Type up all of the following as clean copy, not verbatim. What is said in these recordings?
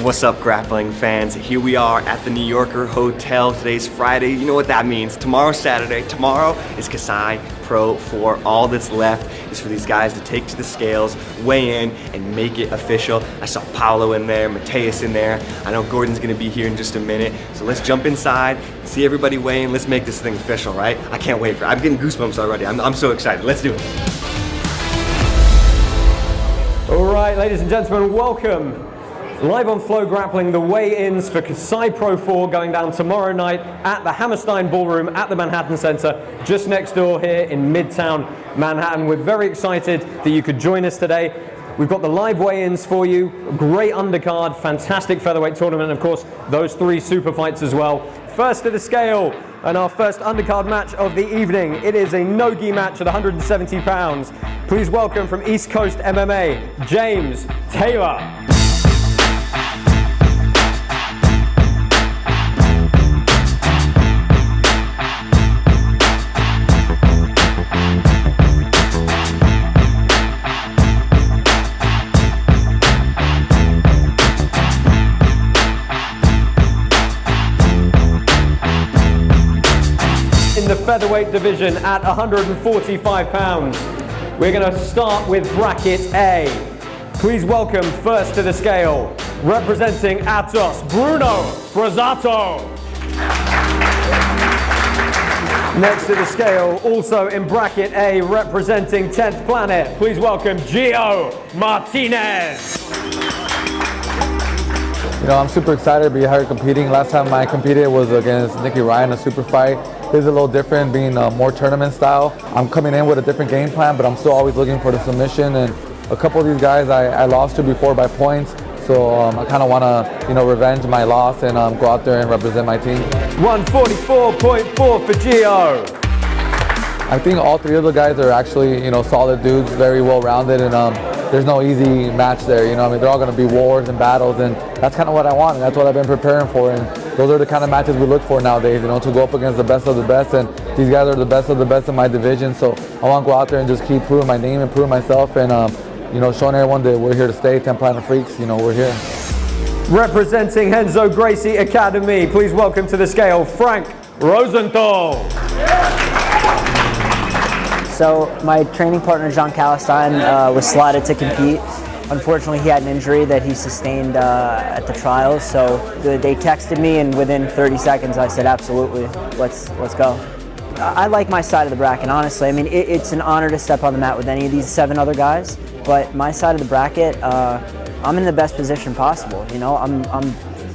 What's up, grappling fans? Here we are at the New Yorker Hotel. Today's Friday. You know what that means. Tomorrow's Saturday. Tomorrow is KASAI Pro 4. All that's left is for these guys to take to the scales, weigh in, and make it official. I saw Paolo in there, Mateus in there. I know Gordon's gonna be here in just a minute. So let's jump inside, see everybody weigh in. Let's make this thing official, right? I can't wait for it. I'm getting goosebumps already. I'm so excited. Let's do it. All right, ladies and gentlemen, welcome. Live on FloGrappling, the weigh-ins for KASAI Pro 4 going down tomorrow night at the Hammerstein Ballroom at the Manhattan Center, just next door here in Midtown Manhattan. We're very excited that you could join us today. We've got the live weigh-ins for you, great undercard, fantastic featherweight tournament, and of course, those three super fights as well. First to the scale, and our first undercard match of the evening. It is a no-gi match at 170 pounds. Please welcome from East Coast MMA, James Taylor. The featherweight division at 145 pounds. We're going to start with bracket A. Please welcome first to the scale, representing Atos, Bruno Frazato. Next to the scale, also in bracket A, representing 10th Planet, please welcome Gio Martinez. You know, I'm super excited to be here competing. Last time I competed was against Nicky Ryan, a super fight. This is a little different, being more tournament style. I'm coming in with a different game plan, but I'm still always looking for the submission. And a couple of these guys I lost to before by points, so I kind of want to, revenge my loss and go out there and represent my team. 144.4 for Gio. I think all three of the guys are actually, solid dudes, very well-rounded, and there's no easy match there. They're all going to be wars and battles, and that's kind of what I want, and that's what I've been preparing for. And those are the kind of matches we look for nowadays, to go up against the best of the best. And these guys are the best of the best in my division, so I want to go out there and just keep proving my name and proving myself, and showing everyone that we're here to stay. 10 Planet Freaks, we're here. Representing Renzo Gracie Academy, please welcome to the scale, Frank Rosenthal. So my training partner, John Calistine, was slotted to compete. Unfortunately, he had an injury that he sustained at the trials, so they texted me, and within 30 seconds I said, absolutely, let's go. I like my side of the bracket, honestly. I mean, it's an honor to step on the mat with any of these 7 other guys, but my side of the bracket, I'm in the best position possible.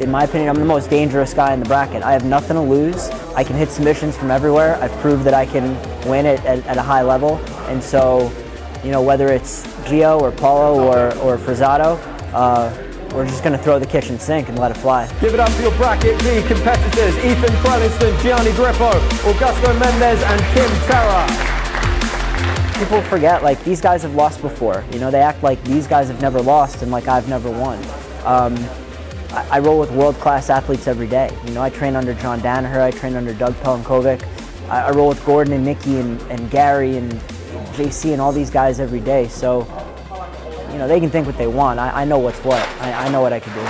In my opinion, I'm the most dangerous guy in the bracket. I have nothing to lose. I can hit submissions from everywhere. I've proved that I can win it at a high level. And so, whether it's Gio or Paulo or Frazato, we're just going to throw the kitchen sink and let it fly. Give it up for your bracket B competitors, Ethan Crelliston, Gianni Grippo, Augusto Mendez, and Kim Terra. People forget, these guys have lost before. They act like these guys have never lost and like I've never won. I roll with world-class athletes every day. I train under John Danaher, I train under Doug Pelinkovic. I roll with Gordon and Nicky and Gary and JC and all these guys every day. So, they can think what they want. I know what's what. I know what I can do.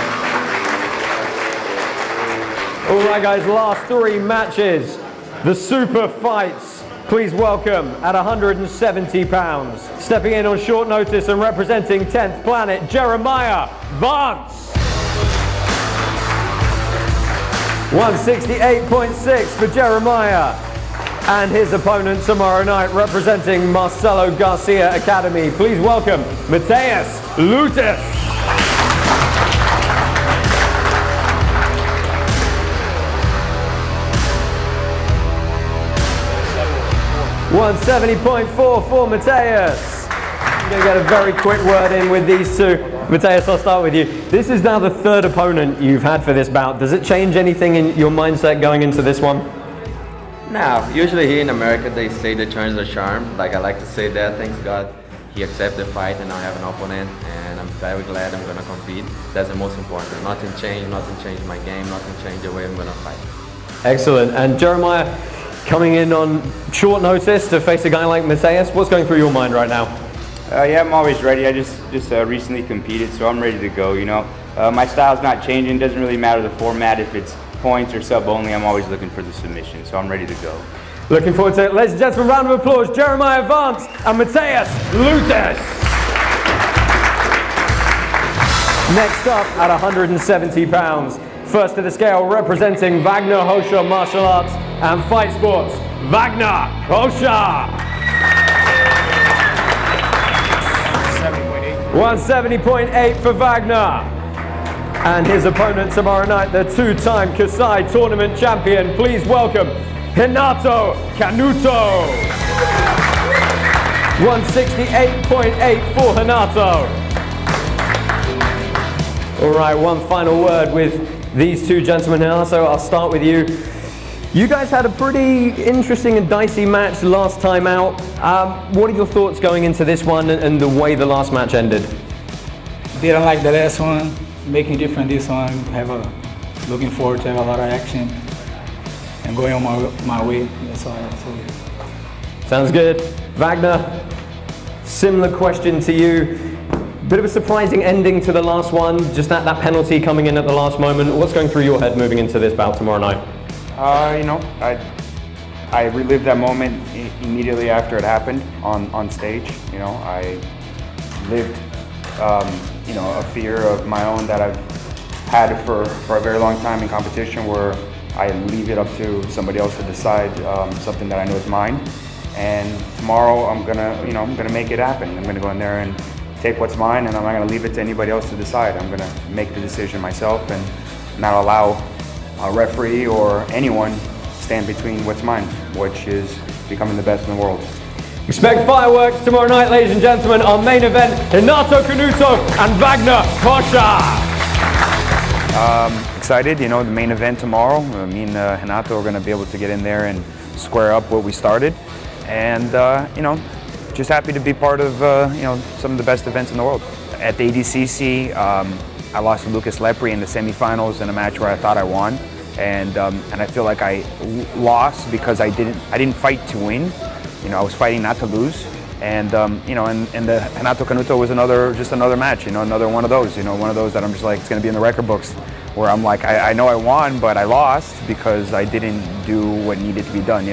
All right, guys, last 3 matches. The super fights. Please welcome at 170 pounds. Stepping in on short notice and representing 10th Planet, Jeremiah Vance. 168.6 for Jeremiah. And his opponent tomorrow night, representing Marcelo Garcia Academy. Please welcome Mateus Lutis. 170.4 for Mateus. I'm going to get a very quick word in with these two. Mateus, I'll start with you. This is now the 3rd opponent you've had for this bout. Does it change anything in your mindset going into this one? No, usually here in America they say the charm is the charm. I like to say that, thanks God he accepted the fight and now I have an opponent, and I'm very glad I'm going to compete. That's the most important. Nothing changed my game, nothing changed the way I'm going to fight. Excellent. And Jeremiah, coming in on short notice to face a guy like Mateus, what's going through your mind right now? Yeah, I'm always ready. I just recently competed, so I'm ready to go. My style's not changing. Doesn't really matter the format. If it's points or sub only, I'm always looking for the submission, so I'm ready to go. Looking forward to it. Ladies and gentlemen, round of applause, Jeremiah Vance and Mateus Lutas. Next up at 170 pounds, first to the scale representing Wagner Hosha Martial Arts and Fight Sports, Wagner Hosha. 170.8 for Wagner. And his opponent tomorrow night, the two-time KASAI tournament champion. Please welcome Renato Canuto. 168.8 for Renato. All right, one final word with these two gentlemen. Renato, I'll start with you. You guys had a pretty interesting and dicey match last time out. What are your thoughts going into this one and the way the last match ended? Didn't like the last one. Making different this one. Looking forward to have a lot of action and going on my way. That's all I have to say. Sounds good. Wagner, similar question to you. Bit of a surprising ending to the last one, just that penalty coming in at the last moment. What's going through your head moving into this bout tomorrow night? I relived that moment immediately after it happened on stage. I lived a fear of my own that I've had for a very long time in competition, where I leave it up to somebody else to decide something that I know is mine. And tomorrow I'm gonna make it happen. I'm gonna go in there and take what's mine, and I'm not gonna leave it to anybody else to decide. I'm gonna make the decision myself and not allow a referee or anyone stand between what's mine, which is becoming the best in the world. Expect fireworks tomorrow night, ladies and gentlemen. Our main event, Renato Canuto and Wagner Hosha. Excited, the main event tomorrow. Me and Renato are going to be able to get in there and square up what we started. And, just happy to be part of, some of the best events in the world. At the ADCC, I lost to Lucas Lepri in the semifinals in a match where I thought I won. And I feel like I lost because I didn't fight to win. I was fighting not to lose, and and the Renato Canuto was another match, another one of those, one of those that I'm just like, it's going to be in the record books, where I'm like, I know I won, but I lost because I didn't do what needed to be done,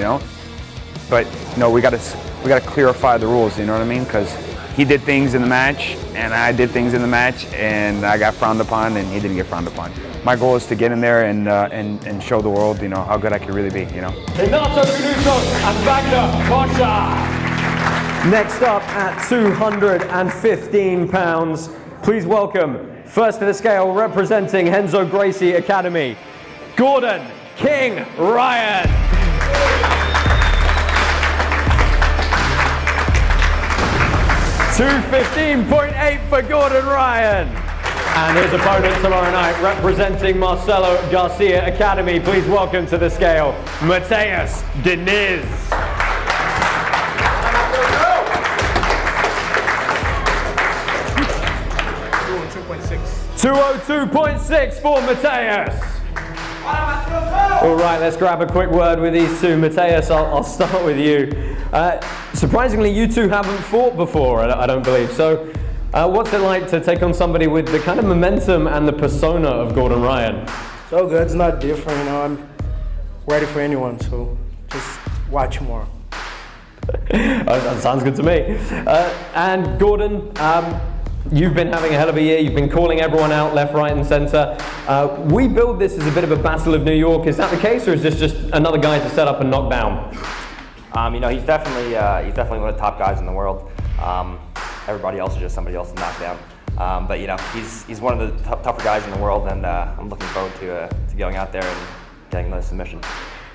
But we got to clarify the rules, you know what I mean? Because he did things in the match, and I did things in the match, and I got frowned upon, and he didn't get frowned upon. My goal is to get in there and show the world, how good I can really be, Renato Canuto and Wagner Hosha. Next up at 215 pounds, please welcome, first to the scale, representing Renzo Gracie Academy, Gordon King Ryan. 215.8 for Gordon Ryan. And his opponent tomorrow night, representing Marcelo Garcia Academy, please welcome to the scale, Mateus Diniz. 202.6 for Mateus. All right, let's grab a quick word with these two. Mateus, I'll start with you. Surprisingly, you two haven't fought before, I don't believe. So what's it like to take on somebody with the kind of momentum and the persona of Gordon Ryan? So good, it's not different, I'm ready for anyone, so just watch more. That sounds good to me. And Gordon, you've been having a hell of a year. You've been calling everyone out left, right, and center. We build this as a bit of a battle of New York. Is that the case, or is this just another guy to set up and knock down? He's definitely one of the top guys in the world. Everybody else is just somebody else to knock down. But he's one of the tougher guys in the world, and I'm looking forward to going out there and getting the submission.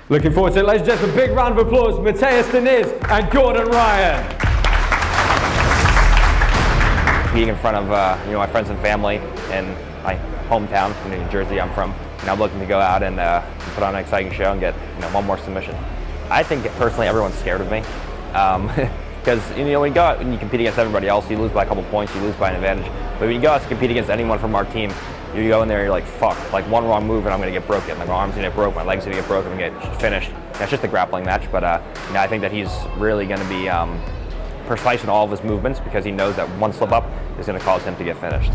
Looking forward to it, ladies and gentlemen. Big round of applause, Mateus Diniz and Gordon Ryan. Competing in front of my friends and family in my hometown, in New Jersey I'm from. I'm looking to go out and put on an exciting show and get one more submission. I think personally everyone's scared of me. Because when you go out and you compete against everybody else, you lose by a couple points, you lose by an advantage. But when you go out to compete against anyone from our team, you go in there and you're like, fuck, one wrong move and I'm gonna get broken. My arm's gonna get broken, my leg's gonna get broken, I'm gonna get finished. And it's just a grappling match, but I think that he's really gonna be precise in all of his movements, because he knows that one slip up is gonna cause him to get finished.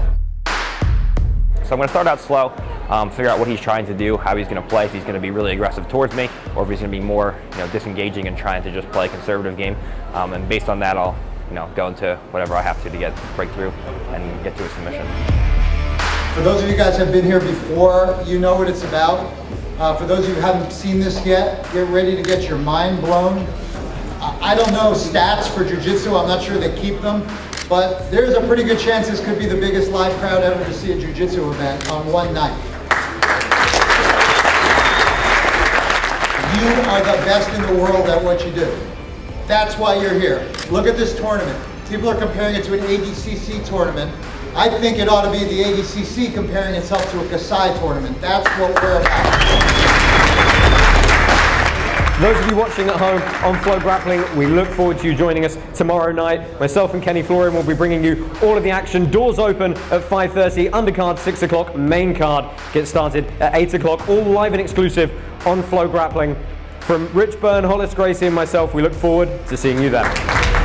So So I'm going to start out slow, figure out what he's trying to do, how he's going to play, if he's going to be really aggressive towards me, or if he's going to be more, disengaging and trying to just play a conservative game. And based on that, I'll, go into whatever I have to get breakthrough and get to a submission. For those of you guys who have been here before, you know what it's about. For those of you who haven't seen this yet, get ready to get your mind blown. I don't know stats for jiu-jitsu, I'm not sure they keep them, but there's a pretty good chance this could be the biggest live crowd ever to see a jiu-jitsu event on one night. You are the best in the world at what you do. That's why you're here. Look at this tournament. People are comparing it to an ADCC tournament. I think it ought to be the ADCC comparing itself to a KASAI tournament. That's what we're about. Those of you watching at home on FloGrappling, we look forward to you joining us tomorrow night. Myself and Kenny Florian will be bringing you all of the action. Doors open at 5:30, undercard 6 o'clock, main card gets started at 8 o'clock, all live and exclusive on FloGrappling. From Rich Byrne, Hollis Gracie and myself, we look forward to seeing you there.